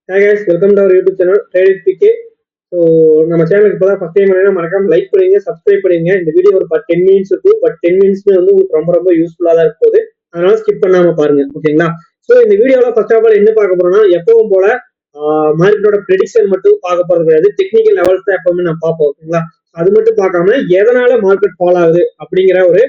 Hi guys, welcome to our YouTube channel Trade with PK. So நம்ம சேனலுக்கு இப்போ தான் ஃபஸ்ட் டைம் பண்ணீங்கன்னா மறக்காம லைக் பண்ணுங்க, சப்ஸ்கிரைப் பண்ணுங்க. இந்த வீடியோ ஒரு 10 மினிட்ஸ் இருக்கும், பட் 10 மினிட்ஸ்மே வந்து உங்களுக்கு ரொம்ப ரொம்ப யூஸ்ஃபுல்லாக தான் இருக்கும். அதனால ஸ்கிப் பண்ணாம பாருங்க, ஓகேங்களா? ஸோ இந்த வீடியோவில் ஃபர்ஸ்ட் ஆஃப் ஆல் என்ன பார்க்க போறோம்னா, எப்பவும் போல மார்க்கெட்டோட ப்ரெடிக்ஷன் மட்டும் பார்க்க போறது கிடையாது, டெக்னிக்கல் லெவல்ஸ் தான் எப்பவுமே நான் பார்ப்போம், ஓகேங்களா? அது மட்டும் பார்க்காம எதனால மார்க்கெட் ஃபால் ஆகுது அப்படிங்கிற ஒரு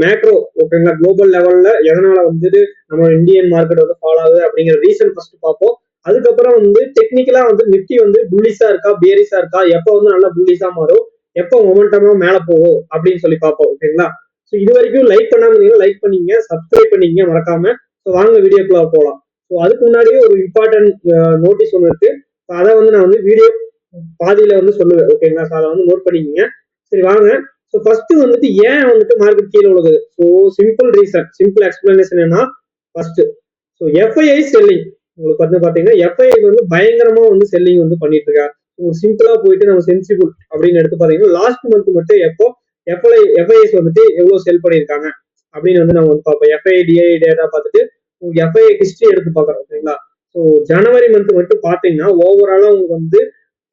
மேக்ரோ, ஓகேங்களா, குளோபல் லெவல்ல எதனால வந்துட்டு நம்ம இந்தியன் மார்க்கெட் வந்து ஃபால் ஆகுது அப்படிங்கிற ரீசன் ஃபர்ஸ்ட் பார்ப்போம். அதுக்கப்புறம் வந்து டெக்னிக்கலா வந்து நிப்டி வந்து புல்லிஸா இருக்கா பேரிஸா இருக்கா, எப்ப வந்து நல்லா புல்லிஸா மாறும், எப்ப மொமெண்டமா மேல போகும் அப்படின்னு சொல்லி பார்ப்போம், ஓகேங்களா? ஸோ இது வரைக்கும் லைக் பண்ணாம இருந்தீங்கன்னா லைக் பண்ணீங்க, சப்ஸ்கிரைப் பண்ணீங்க மறக்காம. ஸோ வாங்க வீடியோக்குள்ள போகலாம். ஸோ அதுக்கு முன்னாடியே ஒரு இம்பார்ட்டன்ட் நோட்டீஸ் ஒன்று இருக்கு, அதை வந்து நான் வந்து வீடியோ பாதியில வந்து சொல்லுவேன், ஓகேங்களா? ஸோ அதை வந்து நோட் பண்ணிக்கோங்க. சரி வாங்க. ஸோ ஃபர்ஸ்ட் வந்துட்டு ஏன் வந்துட்டு மார்க்கெட் கீழே விழுகுது? So simple reason, simple explanation என்ன? First so FII selling. உங்களுக்கு வந்து பாத்தீங்கன்னா எஃப்ஐஐ வந்து பயங்கரமா வந்து செல்லிங் வந்து பண்ணிட்டு இருக்கா. சிம்பிளா போயிட்டு நம்ம சென்சிபிள் அப்படின்னு எடுத்து பாத்தீங்கன்னா லாஸ்ட் மந்த் மட்டும் எப்போ எஃப்ஐஎஸ் வந்துட்டு எவ்வளவு செல் பண்ணியிருக்காங்க அப்படின்னு வந்து நம்ம வந்து பார்ப்போம். எஃப்ஐ டிஐ டேட்டா பார்த்துட்டு எஃப்ஐஐ ஹிஸ்டரி எடுத்து பார்க்குறோம், ஓகேங்களா? ஸோ ஜனவரி மந்த் மட்டும் பாத்தீங்கன்னா ஓவராலா உங்களுக்கு வந்து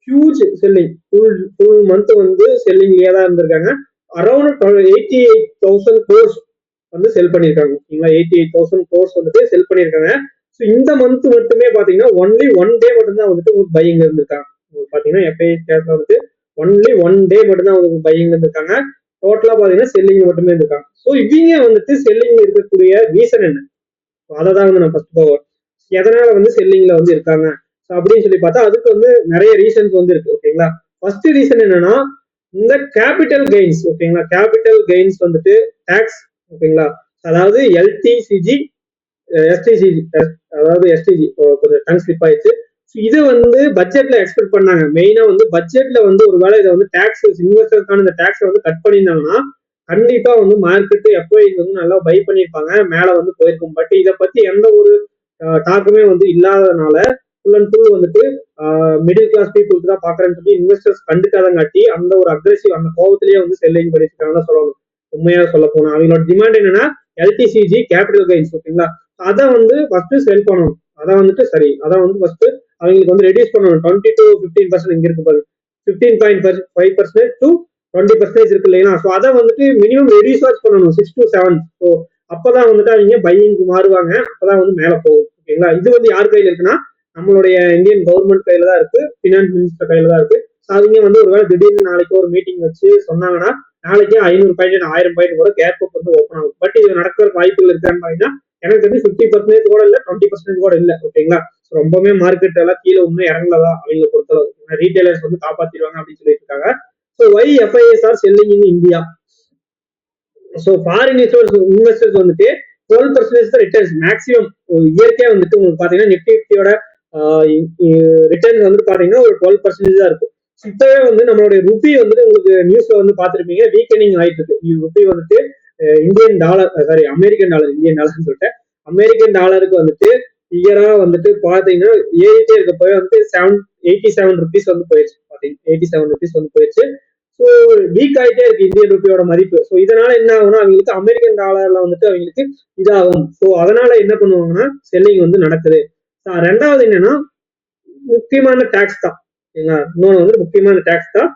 ஹியூஜ் செல்லிங், ஃபுல் மந்த் வந்து செல்லிங்லயே தான் இருந்திருக்காங்க. அரௌண்ட் 88,000 கோர்ஸ் வந்து செல் பண்ணியிருக்காங்க, ஓகேங்களா? 88,000 கோர்ஸ் வந்துட்டு செல் பண்ணியிருக்காங்க. ஸோ இந்த மந்த் மட்டுமே பாத்தீங்கன்னா ஒன்லி ஒன் டே மட்டும் தான் வந்துட்டு உங்களுக்கு பையிங் இருந்திருக்காங்க. பாத்தீங்கன்னா எஃப்ஐ கேஸ்ல வந்துட்டு ஒன்லி ஒன் டே மட்டும் தான் உங்களுக்கு பையிங் இருந்திருக்காங்க. டோட்டலா பாத்தீங்கன்னா செல்லிங் மட்டுமே இருந்திருக்காங்க. ஸோ இவங்க வந்துட்டு செல்லிங் இருக்கக்கூடிய ரீசன் என்ன, அதை தான் வந்து நான் ஃபர்ஸ்ட் போவேன். எதனால வந்து செல்லிங்ல வந்து இருக்காங்க அப்படின்னு சொல்லி பார்த்தா அதுக்கு வந்து நிறைய ரீசன்ஸ் வந்து இருக்கு, ஓகேங்களா? ஃபர்ஸ்ட் ரீசன் என்னன்னா இந்த கேபிட்டல் கெயின்ஸ், ஓகேங்களா? கேபிட்டல் கெயின்ஸ் வந்துட்டு டாக்ஸ், ஓகேங்களா? அதாவது எல்டிசிஜி எஸ்டிஜி, அதாவது எஸ்டிஜி கொஞ்சம் டங் ஸ்லிப் ஆயிடுச்சு. இது வந்து பட்ஜெட்ல எக்ஸ்பெக்ட் பண்ணாங்க. மெயினா வந்து பட்ஜெட்ல வந்து ஒருவேளை இதை வந்து டாக்ஸ் இன்வெஸ்டருக்கான இந்த டாக்ஸை வந்து கட் பண்ணியிருந்தாங்கன்னா கண்டிப்பா வந்து மார்க்கெட் எஃப்ஐ வந்து நல்லா பை பண்ணியிருப்பாங்க, மேல வந்து போயிருக்கும். பட் இதை பத்தி எந்த ஒரு டாக்குமே வந்து இல்லாததுனால ஃபுல் அண்ட் ஃபுல் வந்துட்டு மிடில் கிளாஸ் பீப்புளுக்கு தான் பாக்குறேன்னு சொல்லி இன்வெஸ்டர்ஸ் கண்டுக்காதங்காட்டி அந்த ஒரு அக்ரெசிவ் அந்த கோபத்திலேயே வந்து செல்லிங் பண்ணிருக்காங்கன்னு சொல்லணும். உண்மையா சொல்ல போனா அவங்களோட டிமாண்ட் என்னன்னா எல்டிசிஜி கேபிட்டல் கெயின்ஸ், ஓகேங்களா? அதை வந்து ஃபர்ஸ்ட் செல் பண்ணணும். அதை வந்துட்டு சரி, அதை வந்து ஃபர்ஸ்ட் அவங்களுக்கு வந்து ரெடியூஸ் பண்ணணும். 20 to 15% இங்க இருக்கு பாருங்க, 15.5% to 20% இருக்கு இல்லையா? ஸோ அதை வந்துட்டு மினிமம் ரெடியூஸ் வாட்ச் பண்ணணும் 6 to 7. ஸோ அப்பதான் வந்துட்டு அவங்க பையிங்க்கு மாறுவாங்க, அப்பதான் வந்து மேல போகும், ஓகேங்களா? இது வந்து யார் கையில இருக்குன்னா நம்மளுடைய இந்தியன் கவர்மெண்ட் கையில தான் இருக்கு, பினான்ஸ் மினிஸ்டர் கையில தான் இருக்கு. அவங்க வந்து ஒருவேளை திடீர்னு நாளைக்கு ஒரு மீட்டிங் வச்சு சொன்னாங்கன்னா நாளைக்கு 500 பாயிண்ட் 1000 பாயிண்ட் கூட கேப் வந்து ஓப்பன் ஆகும். பட் இது நடக்கிற வாய்ப்புகள் இருக்கான்னு பாத்தீங்கன்னா எனக்கு வந்து 50% கூட இல்ல, 20% கூட இல்ல, ஓகேங்களா? ரொம்பவே மார்க்கெட் எல்லாம் கீழே இன்னும் இறங்கலதான் அவங்களை பொறுத்தளவு. ரீட்டைலர்ஸ் வந்து காப்பாத்திடுவாங்க அப்படின்னு சொல்லிட்டு இருக்காங்க. So why FIs are selling in India? So foreign investors வந்துட்டு 12% ரிட்டர்ன்ஸ் மேக்ஸிமம் இயற்கையா வந்துட்டு உங்களுக்கு பாத்தீங்கன்னா நிப்டியோட ரிட்டர்ன்ஸ் வந்து பாத்தீங்கன்னா ஒரு 12% தான் இருக்கும். இப்பவே வந்து நம்மளுடைய ருபி வந்துட்டு உங்களுக்கு நியூஸ்ல வந்து பாத்திருப்பீங்க, வீக்கனிங் ஆயிட்டு இருக்கு. ருபி வந்துட்டு Indian dollar, sorry American dollar, Indian டாலர்னு சொல்லிட்டேன், அமெரிக்கன் டாலருக்கு வந்துட்டு இயரா வந்துட்டு பாத்தீங்கன்னா ஏறிட்டே இருக்க போய் வந்து 87 ருபீஸ் வந்து போயிடுச்சு. பாத்தீங்கன்னா 87 ருபீஸ் வந்து போயிடுச்சு. ஸோ வீக் ஆயிட்டே இருக்கு இந்தியன் ருபியோட மதிப்பு. ஸோ இதனால என்ன ஆகும்னா அவங்களுக்கு அமெரிக்கன் டாலர்ல வந்துட்டு அவங்களுக்கு இதாகும். ஸோ அதனால என்ன பண்ணுவாங்கன்னா செல்லிங் வந்து நடக்குது. ரெண்டாவது என்னன்னா முக்கியமான டாக்ஸ் தான், இன்னொன்று வந்து முக்கியமான டாக்ஸ் தான்.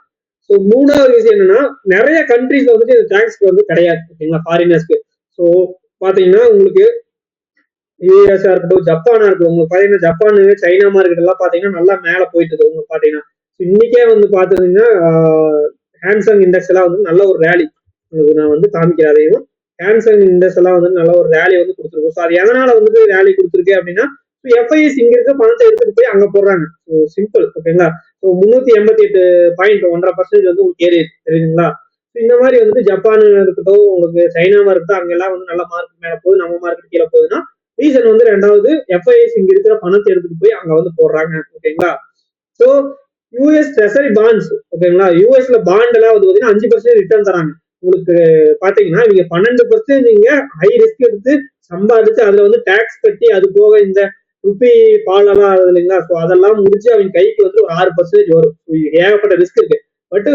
ஸோ மூணாவது விஷயம் என்னன்னா நிறைய கண்ட்ரீஸ்ல வந்துட்டு இந்த டாக்ஸ் வந்து கிடையாது, ஓகேங்களா, ஃபாரினர்ஸ்க்கு. ஸோ பாத்தீங்கன்னா உங்களுக்கு யூஎஸ்ஆ இருக்கட்டும், ஜப்பானா இருக்கட்டும், உங்களுக்கு பாத்தீங்கன்னா ஜப்பான் சைனா மார்க்கெட் எல்லாம் பாத்தீங்கன்னா நல்லா மேல போயிட்டு இருக்கு. உங்களுக்கு பாத்தீங்கன்னா இன்னைக்கே வந்து பாத்தீங்கன்னா ஹான்சங் இண்டெக்ஸ் எல்லாம் வந்து நல்ல ஒரு ரேலி, உங்களுக்கு நான் வந்து காமிக்கிறேன். அதையும் ஹான்சங் இண்டெக்ஸ் எல்லாம் வந்து நல்ல ஒரு ரேலி வந்து கொடுத்துருக்கும். ஸோ அது எதனால வந்துட்டு ரேலி கொடுத்துருக்கு அப்படின்னா எஃப்ஐஎஸ் இங்க இருக்க பணத்தை எடுத்துட்டு போய் அங்க போடுறாங்க. ஸோ சிம்பிள், ஓகேங்களா? ஸோ 388 பாயிண்ட் 1.5% வந்து உங்களுக்கு ஏறி தெரியுதுங்களா? இந்த மாதிரி வந்துட்டு ஜப்பான் இருக்கட்டும், உங்களுக்கு சைனாவா இருக்கட்டும், அங்கெல்லாம் வந்து நல்ல மார்க்கெட் மேல போகுது, நம்ம மார்க்கெட் கீழே போகுதுன்னா ரீசன் வந்து ரெண்டாவது எஃப்ஐஎஸ் இங்க இருக்கிற பணத்தை எடுத்துட்டு போய் அங்க வந்து போடுறாங்க, ஓகேங்களா? ஸோ யூஎஸ் ட்ரெஷரி பாண்ட்ஸ், ஓகேங்களா, யூஎஸ்ல பாண்ட் எல்லாம் வந்து பாத்தீங்கன்னா 5% ரிட்டர்ன் தராங்க. உங்களுக்கு பாத்தீங்கன்னா நீங்க 12% நீங்க ஹை ரிஸ்க் எடுத்து சம்பாதிச்சு அதுல வந்து டாக்ஸ் கட்டி அது போக இந்த ருபி பால் எல்லாம் ஆகுது இல்லைங்களா? ஸோ அதெல்லாம் முடிச்சு அவங்க கைக்கு வந்து ஒரு 6% வரும். ஏகப்பட்ட ரிஸ்க் இருக்கு. பட்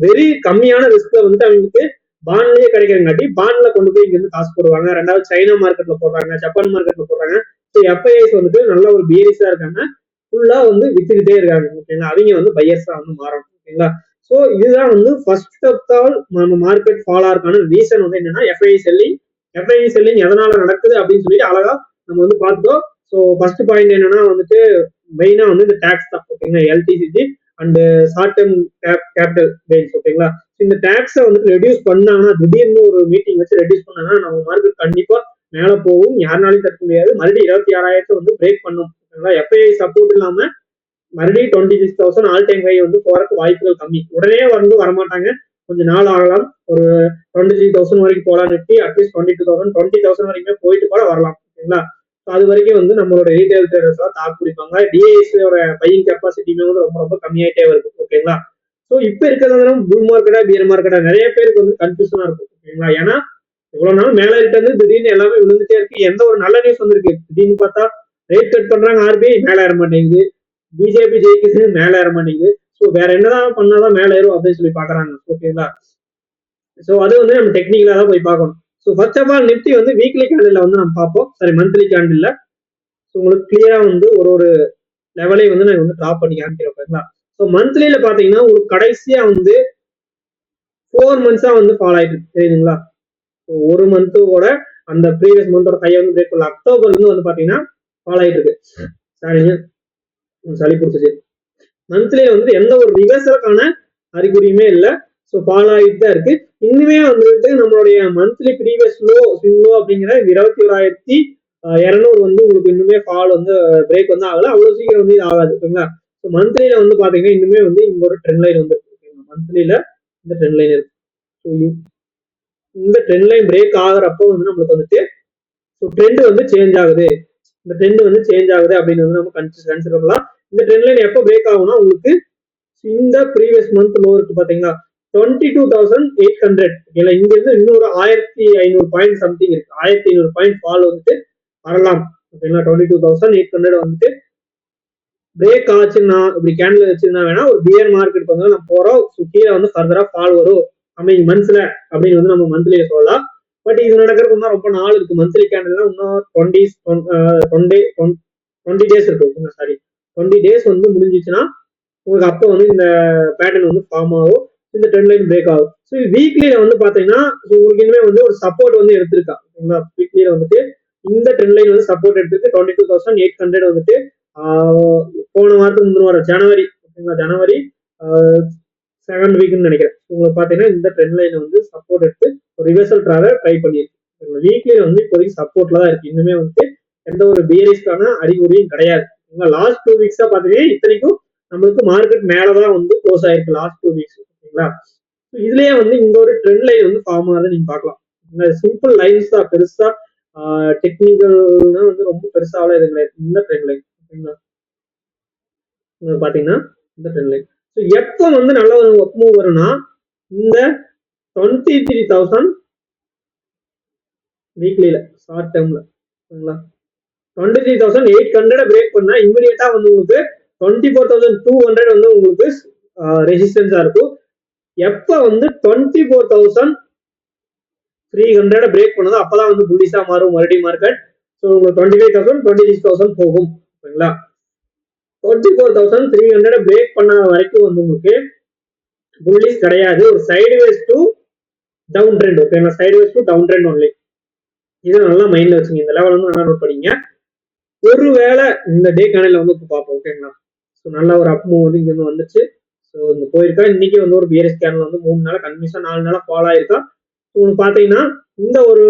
வெரி கம்மியான ரிஸ்க்ல வந்துட்டு அவங்களுக்கு பாண்ட்லயே கிடைக்கிறங்காட்டி பாண்ட்ல கொண்டு போய் இங்க இருந்து காசு போடுவாங்க. ரெண்டாவது சைனா மார்க்கெட்ல போடுறாங்க, ஜப்பான் மார்க்கெட்ல போடுறாங்க. ஸோ எஃப்ஐஎஸ் வந்துட்டு நல்ல ஒரு பியரிஸா இருக்காங்க. ஃபுல்லா வந்து வித்துக்கிட்டே இருக்காங்க. ஓகேங்களா, அவங்க வந்து பையர்ஸா வந்து மாறணும். ஓகேங்களா, ஸோ இதுதான் வந்து ஃபர்ஸ்ட் ஆஃப் ஆல் நம்ம மார்க்கெட் ஃபால் ஆகிறதுக்கான ரீசன் வந்து என்னன்னா எஃப்ஐஐ செல்லிங் எதனால நடக்குது அப்படின்னு சொல்லிட்டு அழகா நம்ம வந்து பார்த்தோம். ஸோ ஃபர்ஸ்ட் பாயிண்ட் என்னன்னா வந்துட்டு மெயினா வந்து இந்த டேக்ஸ் தான். ஓகேங்களா, LTCG and short term capital gains. ஓகேங்களா, இந்த டேக்ஸை வந்துட்டு ரெடியூஸ் பண்ணாங்கன்னா, திடீர்னு ஒரு மீட்டிங் வச்சு ரெடியூஸ் பண்ணாங்கன்னா நம்ம மார்க்கெட் கண்டிப்பா மேல போகும், யாருனாலையும் தடுக்க முடியாது. மறுபடியும் 26,000 வந்து பிரேக் பண்ணும். எஃப்ஐஐ சப்போர்ட் இல்லாம மறுபடியும் 26,000 ஆல் டைம் ஹை வந்து போறதுக்கு வாய்ப்புகள் கம்மி. உடனே வந்து வரமாட்டாங்க, கொஞ்சம் நாள் ஆகலாம். ஒரு 23,000 வரைக்கும் போலாம். நிஃப்டி அட்லீஸ்ட் 22,000 20,000 வரைக்குமே போயிட்டு கூட வரலாம். ஓகேங்களா, அது வரைக்கும் வந்து நம்மளோட ரீட்டைல் ட்ரேடர்ஸ் எல்லாம் தாக்கு பிடிப்பாங்க. டிஐஎஸோட பையிங் கெப்பாசிட்டியுமே வந்து ரொம்ப ரொம்ப கம்மியாயிட்டே வருது. ஓகேங்களா, ஸோ இப்ப இருக்கிறது புல் மார்க்கெட்டா பியர் மார்க்கெட்டா நிறைய பேருக்கு வந்து கன்ஃபியூஷனா இருக்கும். ஓகேங்களா, ஏன்னா இவ்வளவு நாள் மேல இருந்து திடீர்னு எல்லாமே விழுந்துட்டே இருக்கு. எந்த ஒரு நல்ல நியூஸ் வந்திருக்கு, திடீர்னு பார்த்தா ரேட் கட் பண்றாங்க, ஆர்பிஐ மேல ஏற மாட்டேங்குது, பிஜேபி ஜெயிக்குது மேல ஏற மாட்டேங்குது. ஸோ வேற என்னதான் பண்ணாதான் மேல ஏறும் அப்படின்னு சொல்லி பாக்குறாங்க. ஓகேங்களா, ஸோ அது வந்து நம்ம டெக்னிக்கலா தான் போய் பார்க்கணும். So first of all Nifty வந்து வீக்லி கேண்டில் வந்து நம்ம பார்ப்போம், சாரி மந்த்லி கேண்டில். ஸோ உங்களுக்கு கிளியரா வந்து ஒரு லெவலையும் வந்து நான் வந்து ட்ராப் பண்ணி காமிக்கிறேன். ஓகேங்களா, ஸோ மந்த்லியில பாத்தீங்கன்னா உங்களுக்கு கடைசியா வந்து 4 மந்த்ஸா வந்து ஃபால் ஆயிட்டு தெரியுதுங்களா. ஒரு மந்தோட அந்த ப்ரீவியஸ் மந்தோட கையை வந்து பிரேக் பண்ணல. அக்டோபர்ல இருந்து வந்து பாத்தீங்கன்னா ஃபால் ஆயிட்டு இருக்கு. சாரிங்க, சளி பிடிச்சிச்சு. மந்த்லியில வந்து எந்த ஒரு ரிவர்சலுக்கான அறிகுறியுமே இல்லை. ஸோ ஃபால் ஆகிட்டு தான் இருக்கு. இன்னுமே வந்துட்டு நம்மளுடைய மந்த்லி ப்ரீவியஸ் லோ அப்படிங்கிற 21,200 வந்து உங்களுக்கு இன்னுமே ஃபால் வந்து பிரேக் வந்து ஆகல. அவ்வளவு சீக்கிரம் வந்து இது ஆகாது. ஓகேங்களா, ஸோ மந்த்லியில வந்து பாத்தீங்கன்னா இன்னுமே வந்து இங்க ஒரு ட்ரெண்ட் லைன் வந்து மந்த்லியில இந்த ட்ரெண்ட் லைன் இருக்கு. இந்த ட்ரெண்ட் லைன் பிரேக் ஆகிறப்போ வந்து நம்மளுக்கு வந்துட்டு ட்ரெண்ட் வந்து சேஞ்ச் ஆகுது. இந்த ட்ரெண்ட் வந்து சேஞ்ச் ஆகுது அப்படின்னு வந்து நம்ம கன்சிடர் பண்ணலாம். இந்த ட்ரெண்ட் லைன் எப்போ பிரேக் ஆகும்னா உங்களுக்கு இந்த ப்ரீவியஸ் மந்த் லோ இருக்கு பாத்தீங்களா, 22,800. ஓகேங்களா, இங்க இருந்து இன்னொரு 1,500 பாயிண்ட் சம்திங் இருக்கு. 1,500 பாயிண்ட் ஃபால் வந்துட்டு வரலாம். ஓகேங்களா, 22,800 வந்துட்டு பிரேக் ஆச்சுன்னா இப்படி கேண்டில் வச்சிருந்தா வேணா ஒரு பியர் மார்க்கெட் வந்து நம்ம போறோம். கீழே வந்து ஃபர்தரா ஃபால் வரும் கம்மிங் மந்த்ஸ்ல அப்படின்னு வந்து நம்ம மந்த்லியில சொல்லலாம். பட் இது நடக்கிறது இன்னும் ரொம்ப நாள் இருக்கு. மந்த்லி கேண்டில் இன்னும் 20 டேஸ் இருக்கு. சாரி 20 டேஸ் வந்து முடிஞ்சிச்சுன்னா உங்களுக்கு அப்போ வந்து இந்த பேட்டர்ன் வந்து ஃபார்ம் ஆகும், இந்த ட்ரெண்ட் லைன் பிரேக் ஆகும். ஸோ வீக்லியில வந்து பாத்தீங்கன்னா உங்களுக்கு இனிமே வந்து ஒரு சப்போர்ட் வந்து எடுத்திருக்கா. வீக்லியில வந்துட்டு இந்த ட்ரெண்ட் லைன் வந்து சப்போர்ட் எடுத்துருக்கு. 22,800 வந்துட்டு போன வாரத்துக்கு முந்தின வாரம் ஜனவரி, ஓகேங்களா, ஜனவரி 7th வீக்னு நினைக்கிறேன். உங்களுக்கு பாத்தீங்கன்னா இந்த ட்ரெண்ட் லைன் வந்து சப்போர்ட் எடுத்து ஒரு ரிவர்சல் ட்ரை பண்ணிருக்கு. வீக்லியில வந்து இப்போதைக்கு சப்போர்ட்ல தான் இருக்கு. இன்னுமே வந்து எந்த ஒரு பியரிஸ்டான அறிகுறியும் கிடையாது. லாஸ்ட் 2 வீக்ஸா பாத்தீங்கன்னா இத்தனைக்கும் நம்மளுக்கு மார்க்கெட் மேலதான் வந்து க்ளோஸ் ஆயிருக்கு லாஸ்ட் 2 வீக்ஸ். ஓகேங்களா, இதுலயே வந்து இந்த ஒரு ட்ரெண்ட் லைன் வந்து ஃபார்ம் ஆகுது நீங்க பாக்கலாம். சிம்பிள் லைன்ஸ் தான், பெருசா டெக்னிக்கல்னா வந்து ரொம்ப பெருசாவெல்லாம் இது கிடையாது. இந்த ட்ரெண்ட் லைன் ஓகேங்களா, பாத்தீங்கன்னா இந்த ட்ரெண்ட் லைன். ஸோ எப்போ வந்து நல்ல ஒரு ஒர்க் மூவ் வரும்னா இந்த 23,000 வீக்லியில ஷார்ட் டேர்ம்ல. ஓகேங்களா, 23,800 பிரேக் பண்ணா இமிடியேட்டா வந்து உங்களுக்கு 24,200 வந்து உங்களுக்கு ரெசிஸ்டன்ஸா இருக்கும். எப்ப வந்து 24,300 பிரேக் பண்ணதோ அப்பதான் வந்து புல்லிஷா மாறும் மறுபடியும் மார்க்கெட். ஸோ உங்களுக்கு 25,000 26,000 போகும். ஓகேங்களா, 24,300 பிரேக் பண்ண வரைக்கும் வந்து உங்களுக்கு புல்லிஷ் கிடையாது. ஒரு சைடுவேஸ் டு டவுன் ட்ரெண்ட். ஓகேங்களா, sideways to down trend only. இதை நல்லா மைண்ட்ல வச்சுங்க. இந்த லெவல் வந்து நல்லா நோட் பண்ணிங்க. ஒருவேளை இந்த டே கேனல்ல வந்து பார்ப்போம். ஓகேங்களா, ஸோ நல்ல ஒரு அப் மூவ் வந்து இங்க இருந்து வந்துச்சு. ஸோ இங்க போயிருக்கா. இன்னைக்கு வந்து ஒரு பியரிஷ் கேனல் வந்து 3 நாள் கன்ஃபியூஷன் 4 நாளா ஃபாலோ ஆயிருக்கா. உங்களுக்கு பாத்தீங்கன்னா இந்த ஒரு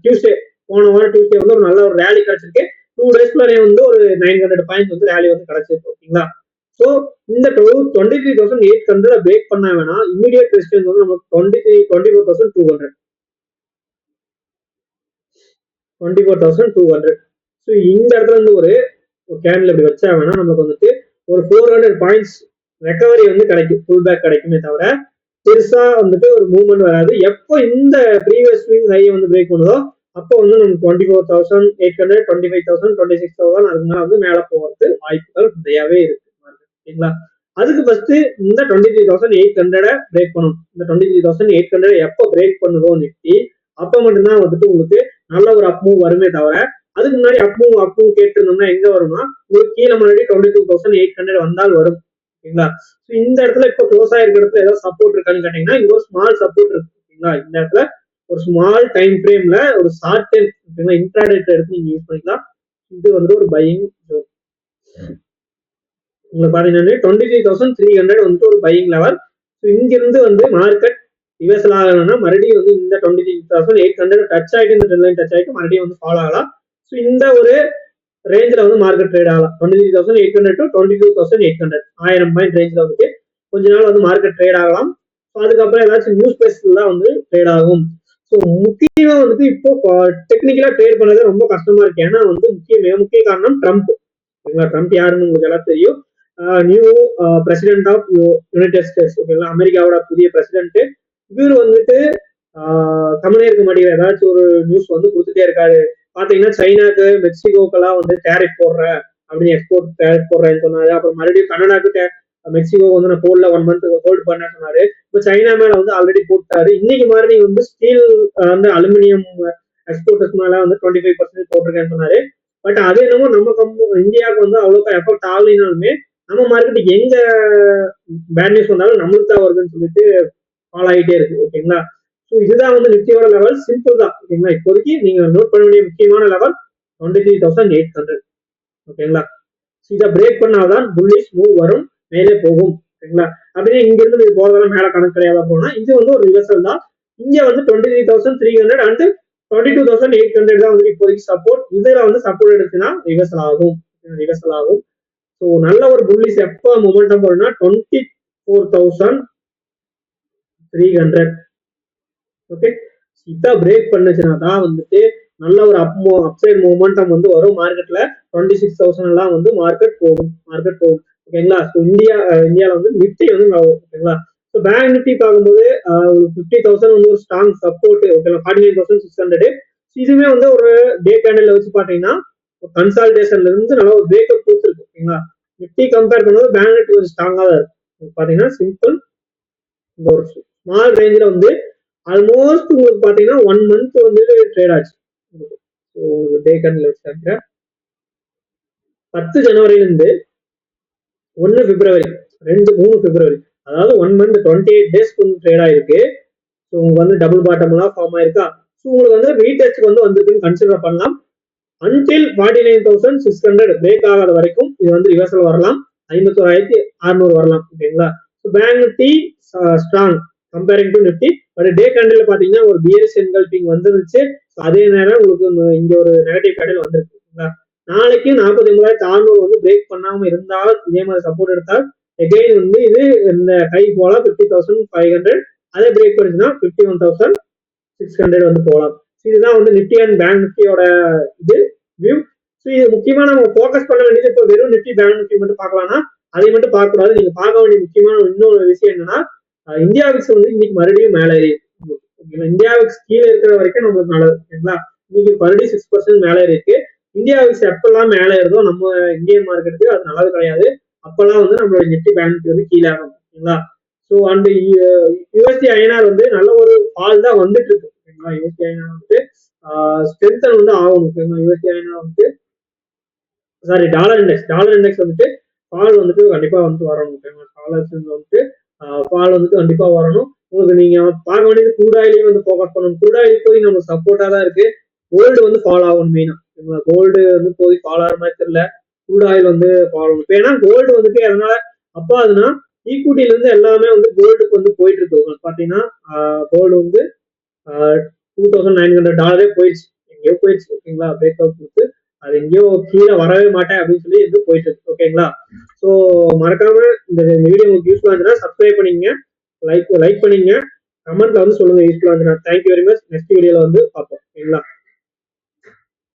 டியூஸ்டே, போன வாரம் டியூஸ்டே வந்து ஒரு நல்ல ஒரு ரேலி கிடைச்சிருக்கு. 2 டேஸ்க்குள்ளே வந்து ஒரு 900 பாயிண்ட்ஸ் வந்து ரேலி வந்து கிடைச்சிருக்கு. ஓகேங்களா, ஸோ இந்த 23,800 பிரேக் பண்ண வேணா இமீடியட் ரெசிஸ்டன்ஸ் வந்து நமக்கு 24,200. 24,200. ஸோ இந்த இடத்துல இருந்து ஒரு கேண்டில் இப்படி வச்சா வேணா நமக்கு வந்துட்டு ஒரு 400 பாயிண்ட்ஸ் ரெக்கவரி வந்து கிடைக்கும், ஃபுல் பேக் கிடைக்குமே தவிர பெருசா வந்துட்டு ஒரு மூவ்மெண்ட் வராது. எப்போ இந்த ப்ரீவியஸ் ஸ்விங் ஹையை வந்து பிரேக் பண்ணுதோ அப்போ வந்து நமக்கு 24,800, 25,000, 26,000 அதுக்கு மேல வந்து மேல போகிறது வாய்ப்புகள் நிறையவே இருக்கு. ஓகேங்களா, அதுக்கு ஃபர்ஸ்ட் இந்த 23,800 பிரேக் பண்ணணும். இந்த 23,800 எப்போ பிரேக் பண்ணுதோ நிஃப்டி அப்ப மட்டும்தான் வந்துட்டு உங்களுக்கு நல்ல ஒரு அப் மூவ் வருமே தவிர அதுக்கு முன்னாடி அப்பும் கேட்டிருந்தோம்னா எங்க வரும்னா உங்களுக்கு கீழே முன்னாடி 22,800 வந்தால் வரும். ஓகேங்களா? இந்த இடத்துல இப்ப க்ளோஸ் ஆயிருக்க இடத்துல ஏதாவது சப்போர்ட் இருக்கான்னு கேட்டீங்கன்னா இங்க ஒரு ஸ்மால் சப்போர்ட் இருக்கு. ஓகேங்களா? இந்த இடத்துல ஒரு ஸ்மால் டைம் ஃப்ரேம்ல ஒரு ஷார்ட் டைம் ஓகேங்களா இன்ட்ராடே எடுத்து நீங்க யூஸ் பண்ணிக்கலாம். இது வந்து ஒரு பையிங் ஜோன். உங்களுக்கு பாத்தீங்கன்னா 23,300 வந்து ஒரு பையிங் லெவல். இங்க இருந்து வந்து மார்க்கெட் ரிவர்சல் ஆகணும்னா மறுபடியும் வந்து இந்த 23,800 டச் ஆயிட்டு இந்த ட்ரெண்ட் லைன் டச் ஆயிட்டு மறுபடியும் வந்து ஃபாலோ ஆகலாம். ஸோ இந்த ஒரு ரேஞ்சில் வந்து மார்க்கெட் ட்ரேட் ஆகலாம். 23,800 டு 22,800 1000 பாயிண்ட் ரேஞ்சில் வந்துட்டு கொஞ்ச நாள் வந்து மார்க்கெட் ட்ரேட் ஆகலாம். அதுக்கப்புறம் ஏதாச்சும் நியூஸ் பேஸ்ல தான் வந்து ட்ரேட் ஆகும். ஸோ முக்கியமா வந்துட்டு இப்போ டெக்னிக்கலா ட்ரேட் பண்ணது ரொம்ப கஷ்டமா இருக்கு. ஏன்னா வந்து மிக முக்கிய காரணம் ட்ரம்ப். ட்ரம்ப் யாருன்னு உங்களுக்கு எல்லாம் தெரியும். New president of United States. ஓகேங்களா? அமெரிக்காவோட புதிய பிரசிடென்ட். இவர் வந்துட்டு தமிழக இருக்க மாட்டேங்கிற ஏதாச்சும் ஒரு நியூஸ் வந்து கொடுத்துட்டே இருக்காரு. பாத்தீங்கன்னா சைனாக்கு மெக்சிகோக்கெல்லாம் வந்து டேரிஃப் போடுறேன் அப்படின்னு எக்ஸ்போர்ட் டேரிஃப் போடுறேன்னு சொன்னாரு. அப்புறம் மறுபடியும் கனடாக்கு மெக்சிகோ வந்து நான் போடல 1 மந்த் ஹோல்ட் பண்ண சொன்னாரு. இப்போ சைனா மேல வந்து ஆல்ரெடி போட்டாரு. இன்னைக்கு மாதிரி வந்து ஸ்டீல் வந்து அலுமினியம் எக்ஸ்போர்ட்டர்ஸ் மேல வந்து 25% போட்டிருக்கேன்னு சொன்னாரு. பட் அது என்னமோ நம்ம இந்தியாவுக்கு வந்து அவ்வளோக்கா எஃபெக்ட் ஆகலைனாலுமே நம்ம மார்க்கெட்டுக்கு எங்க பேட் நியூஸ் வந்தாலும் நம்மளுக்கு தான் வருதுன்னு சொல்லிட்டு ஃபாலோ ஆகிட்டே இருக்கு. ஓகேங்களா? ஸோ இதுதான் வந்து நிஃப்டியோட லெவல். சிம்பிள் தான். ஓகேங்களா? இப்போதைக்கு நீங்க நோட் பண்ண வேண்டிய முக்கியமான லெவல் 23,800. ஓகேங்களா? இதை பிரேக் பண்ணாதான் புல்லிஷ் மூவ் வரும், மேலே போகும். ஓகேங்களா? அப்படியே இங்க இருந்து இது போறதெல்லாம் மேல கணக்கு கிடையாது போனா இது வந்து ஒரு ரிவர்சல் தான். இங்க வந்து 23,300 அண்ட் 22,800 தான் வந்து இப்போதைக்கு சப்போர்ட். இதுல வந்து சப்போர்ட் எடுத்துன்னா ரிவர்சல் ஆகும். ஸோ நல்ல ஒரு புல்லிஷ் எப்போ மொமெண்டம் வரும்னா 24,300. ஓகே, இதை பிரேக் பண்ணுச்சுன்னா தான் வந்துட்டு நல்ல ஒரு அப்சைட் மொமெண்டம் வந்து வரும். மார்க்கெட்ல 26,000 எல்லாம் வந்து மார்க்கெட் போகும். ஓகேங்களா? ஸோ இந்தியாவில் வந்து நிஃப்டி வந்து ஓகேங்களா? ஸோ பேங்க் நிஃப்டி பார்க்கும்போது 50,000 வந்து ஒரு ஸ்ட்ராங் சப்போர்ட். ஓகேங்களா? 49,600. இதுவுமே வந்து ஒரு டே கேண்டில் வச்சு பாத்தீங்கன்னா கன்சால்டேஷன்ல இருந்து நல்ல ஒரு பிரேக்கப் கொடுத்துருக்கு. ஓகேங்களா? நிஃப்டி கம்பேர் பண்ணும்போது பேங்க் நிஃப்டி கொஞ்சம் ஸ்ட்ராங்கா தான் இருக்கு. பாத்தீங்கன்னா சிம்பிள் இந்த ஒரு ஸ்மால் ரேஞ்சில் வந்து ஆல்மோஸ்ட் உங்களுக்கு பாத்தீங்கன்னா 1 மந்த் வந்து ட்ரேட் ஆச்சு. டே கேண்டில் வச்சுட்டாங்க 10 ஜனவரில இருந்து 1 பிப்ரவரி 3 பிப்ரவரி, அதாவது 1 மந்த் 28 டேஸ்க்கு வந்து ட்ரேட் ஆயிருக்கு. ஸோ உங்களுக்கு வந்து டபுள் பாட்டம் எல்லாம் ஃபார்ம் ஆயிருக்கா. ஸோ உங்களுக்கு வந்து ரீடெஸ்ட் வந்து வந்திருக்குன்னு கன்சிடர் பண்ணலாம். அன்டில் 49,600 பிரேக் ஆகாத வரைக்கும் இது வந்து ரிவர்சல் வரலாம். 51,600 வரலாம். ஓகேங்களா? Bank Nifty strong comparing to Nifty. But day candle பாத்தீங்கன்னா ஒரு பியரிஷ் என்கல்பிங் வந்துருச்சு. அதே நேரம் உங்களுக்கு இங்க ஒரு நெகட்டிவ் கேண்டில் வந்துருக்கு. நாளைக்கு 49,600 வந்து பிரேக் பண்ணாம இருந்தால் இதே மாதிரி சப்போர்ட் எடுத்தால் எகைன் வந்து இது இந்த கை போல 50,500. அதே பிரேக் பண்ணிச்சுன்னா 51,600 வந்து போகலாம். இதுதான் வந்து நிஃப்டி அண்ட் பேங்க் நிஃப்டியோட இது வியூ. ஸோ இது முக்கியமா நம்ம ஃபோக்கஸ் பண்ண வேண்டியது இப்போ வெறும் நிஃப்டி பேங்க் நிஃப்டி மட்டும் பார்க்கலாம்னா அதை மட்டும் பார்க்க கூடாது. நீங்க பார்க்க வேண்டிய முக்கியமான இன்னொரு விஷயம் என்னன்னா இந்தியா விக்ஸ் வந்து இன்னைக்கு மறுபடியும் மேலே ஏறி. இந்தியா விக்ஸ் கீழே இருக்கிற வரைக்கும் நம்மளுக்கு நல்லது. ஓகேங்களா? இன்னைக்கு மறுபடியும் 6% மேலே இருக்கு. இந்தியா விக்ஸ் எப்பெல்லாம் மேலே ஏறுதோ நம்ம இந்தியன் மார்க்கெட்டுக்கு அது நல்லது கிடையாது. அப்பெல்லாம் வந்து நம்மளோட நிஃப்டி பேங்க் நிஃப்டி வந்து கீழே ஆகும். ஓகேங்களா? ஸோ அந்த யுஎஸ்டி ஐஎன்ஆர் வந்து நல்ல ஒரு ஃபால் தான் வந்துட்டு இருக்கு. ஓகேங்களா? யுஎஸ்டி ஐஎன்ஆர் வந்து ஸ்ட்ரென்தன் வந்து ஆகும். ஓகேங்களா? யுஎஸ்டி ஐஎன்ஆர் வந்து டாலர் இண்டெக்ஸ் வந்துட்டு ஃபால் வந்துட்டு கண்டிப்பா வந்து வரணும். ஓகேங்களா? டாலர் வந்துட்டு ஃபால் வந்துட்டு கண்டிப்பா வரணும். உங்களுக்கு நீங்க பார்க்க வேண்டியது க்ரூட் ஆயிலையும் வந்து ஃபோக்கஸ் பண்ணணும். க்ரூட் ஆயில் போய் நம்ம சப்போர்ட்டா தான் இருக்கு. கோல்டு வந்து ஃபால் ஆகும் மெயினா. கோல்டு வந்து போய் ஃபால் ஆகிற மாதிரி தெரியல. க்ரூட் ஆயில் வந்து ஃபால் ஆகும். ஏன்னா கோல்டு வந்துட்டு அதனால அப்போ அதுனா ஈக்விட்டில இருந்து எல்லாமே வந்து கோல்டுக்கு வந்து போயிட்டு இருக்கு. உங்களுக்கு பாத்தீங்கன்னா கோல்டு வந்து $2,900 போயிடுச்சு. எங்கேயோ போயிடுச்சு. ஓகேங்களா? பிரேக் அவுட் கொடுத்து அது எங்கேயோ கீழே வரவே மாட்டேன் அப்படின்னு சொல்லி எதுவும் போயிட்டு இருக்கு. ஓகேங்களா? ஸோ மறக்காம இந்த வீடியோ உங்களுக்கு யூஸ்ஃபுல்லா இருந்துச்சுன்னா சப்ஸ்கிரைப் பண்ணிங்க, லைக் பண்ணிங்க, கமெண்ட்ல வந்து சொல்லுங்க யூஸ்ஃபுல்லா இருந்துச்சுன்னா. Thank you very much. நெக்ஸ்ட் வீடியோல வந்து பார்ப்போம். ஓகேங்களா?